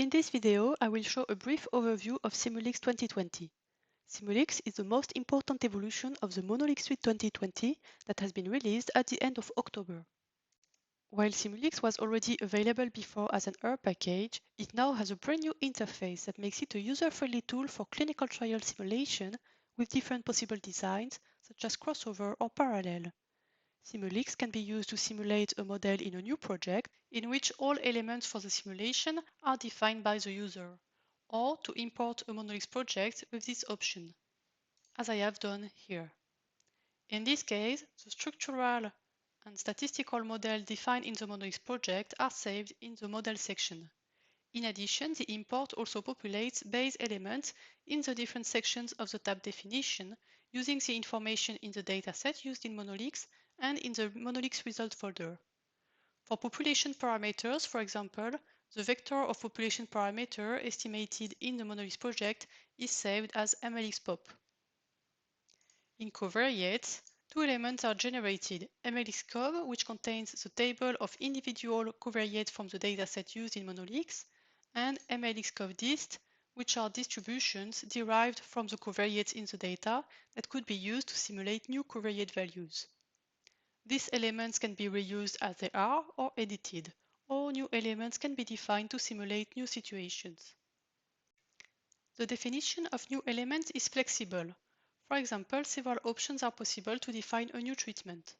In this video, I will show a brief overview of Simulx 2020. Simulx is the most important evolution of the Monolix Suite 2020 that has been released at the end of October. While Simulx was already available before as an R package, it now has a brand new interface that makes it a user-friendly tool for clinical trial simulation with different possible designs, such as crossover or parallel. Simulx can be used to simulate a model in a new project in which all elements for the simulation are defined by the user, or to import a Monolix project with this option, as I have done here. In this case, the structural and statistical model defined in the Monolix project are saved in the model section. In addition, the import also populates base elements in the different sections of the tab definition using the information in the dataset used in Monolix and in the Monolix result folder. For population parameters, for example, the vector of population parameter estimated in the Monolix project is saved as MLXPOP. In covariates, two elements are generated, MLXCov, which contains the table of individual covariates from the dataset used in Monolix, and MLXCovDist, which are distributions derived from the covariates in the data that could be used to simulate new covariate values. These elements can be reused as they are or edited, or new elements can be defined to simulate new situations. The definition of new elements is flexible. For example, several options are possible to define a new treatment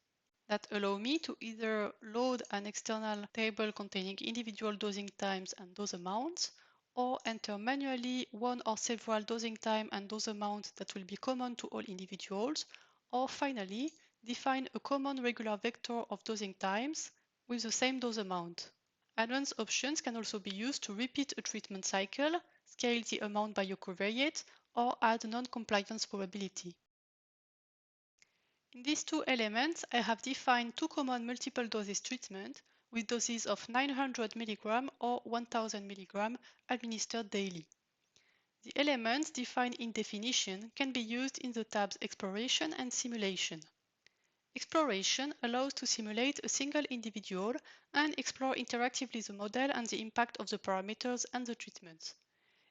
that allow me to either load an external table containing individual dosing times and dose amounts, or enter manually one or several dosing time and dose amounts that will be common to all individuals, or finally, define a common regular vector of dosing times with the same dose amount. Advanced options can also be used to repeat a treatment cycle, scale the amount by a covariate, or add non-compliance probability. In these two elements, I have defined two common multiple doses treatment with doses of 900 mg or 1000 mg administered daily. The elements defined in definition can be used in the tabs Exploration and Simulation. Exploration allows to simulate a single individual and explore interactively the model and the impact of the parameters and the treatments.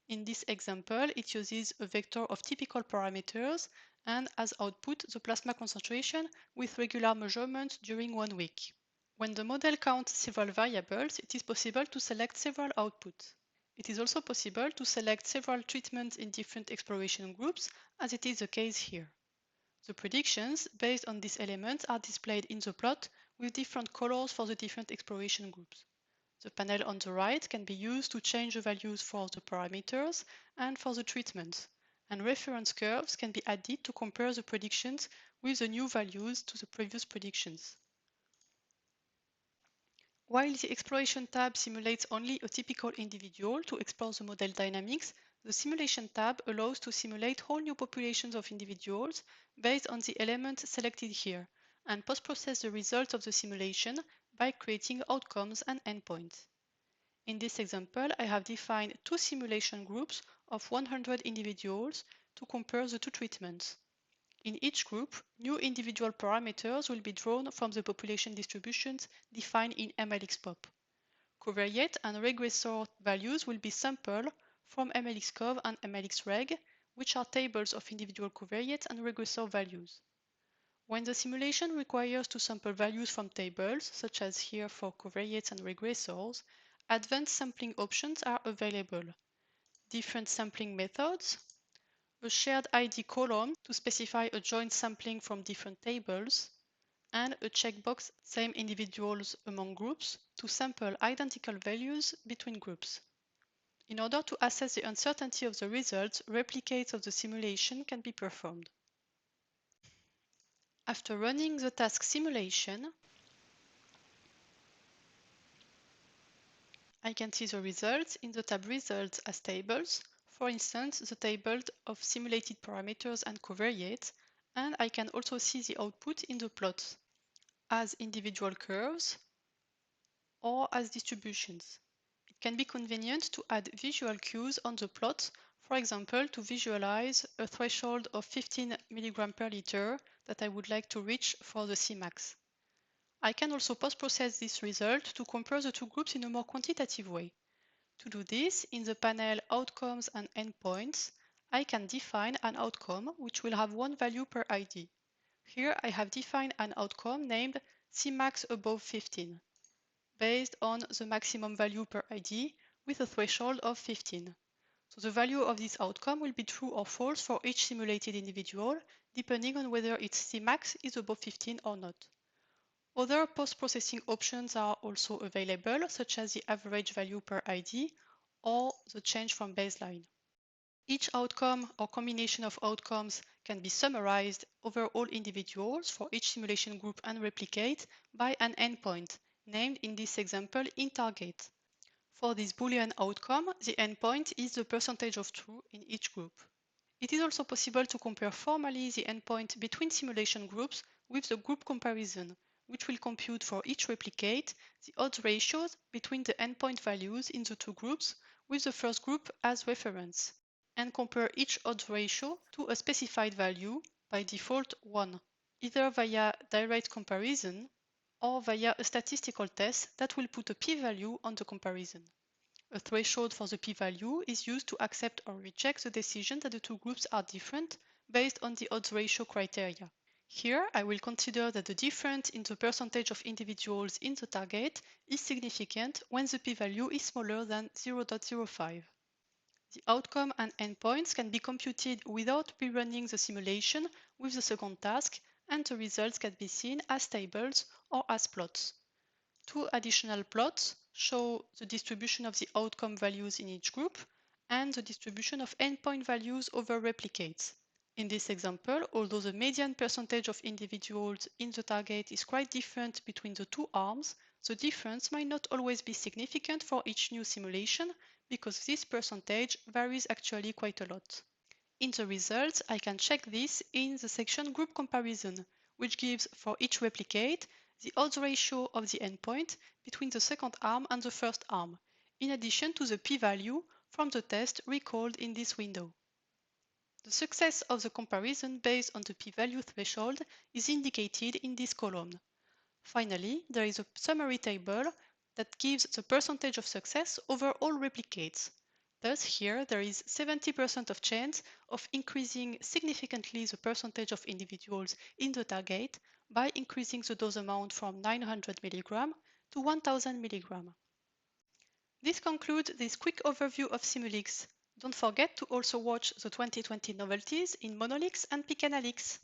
In this example, it uses a vector of typical parameters and as output the plasma concentration with regular measurements during 1 week. When the model counts several variables, it is possible to select several outputs. It is also possible to select several treatments in different exploration groups, as it is the case here. The predictions based on these elements are displayed in the plot with different colors for the different exploration groups. The panel on the right can be used to change the values for the parameters and for the treatments, and reference curves can be added to compare the predictions with the new values to the previous predictions. While the Exploration tab simulates only a typical individual to explore the model dynamics, the Simulation tab allows to simulate whole new populations of individuals based on the elements selected here, and post-process the results of the simulation by creating outcomes and endpoints. In this example, I have defined two simulation groups of 100 individuals to compare the two treatments. In each group, new individual parameters will be drawn from the population distributions defined in MLXPOP. Covariate and regressor values will be sampled from MLXCov and MLXReg, which are tables of individual covariate and regressor values. When the simulation requires to sample values from tables, such as here for covariates and regressors, advanced sampling options are available. Different sampling methods, a shared ID column to specify a joint sampling from different tables, and a checkbox same individuals among groups to sample identical values between groups. In order to assess the uncertainty of the results, replicates of the simulation can be performed. After running the task simulation, I can see the results in the tab Results as tables, for instance, the table of simulated parameters and covariates, and I can also see the output in the plots as individual curves or as distributions. It can be convenient to add visual cues on the plot, for example, to visualize a threshold of 15 mg per liter that I would like to reach for the Cmax. I can also post-process this result to compare the two groups in a more quantitative way. To do this, in the panel Outcomes and Endpoints, I can define an outcome which will have one value per ID. Here I have defined an outcome named Cmax above 15, based on the maximum value per ID with a threshold of 15. So the value of this outcome will be true or false for each simulated individual, depending on whether its Cmax is above 15 or not. Other post-processing options are also available, such as the average value per ID or the change from baseline. Each outcome or combination of outcomes can be summarized over all individuals for each simulation group and replicate by an endpoint, named in this example in target. For this Boolean outcome, the endpoint is the percentage of true in each group. It is also possible to compare formally the endpoint between simulation groups with the group comparison, which will compute for each replicate the odds ratios between the endpoint values in the two groups with the first group as reference, and compare each odds ratio to a specified value, by default 1, either via direct comparison or via a statistical test that will put a p-value on the comparison. A threshold for the p-value is used to accept or reject the decision that the two groups are different based on the odds ratio criteria. Here, I will consider that the difference in the percentage of individuals in the target is significant when the p-value is smaller than 0.05. The outcome and endpoints can be computed without rerunning the simulation with the second task, and the results can be seen as tables or as plots. Two additional plots show the distribution of the outcome values in each group and the distribution of endpoint values over replicates. In this example, although the median percentage of individuals in the target is quite different between the two arms, the difference might not always be significant for each new simulation because this percentage varies actually quite a lot. In the results, I can check this in the section Group Comparison, which gives for each replicate the odds ratio of the endpoint between the second arm and the first arm, in addition to the p-value from the test recalled in this window. The success of the comparison based on the p-value threshold is indicated in this column. Finally, there is a summary table that gives the percentage of success over all replicates. Thus, here there is 70% of chance of increasing significantly the percentage of individuals in the target by increasing the dose amount from 900 mg to 1000 mg. This concludes this quick overview of Simulx. Don't forget to also watch the 2020 novelties in Monolix and Picanalix.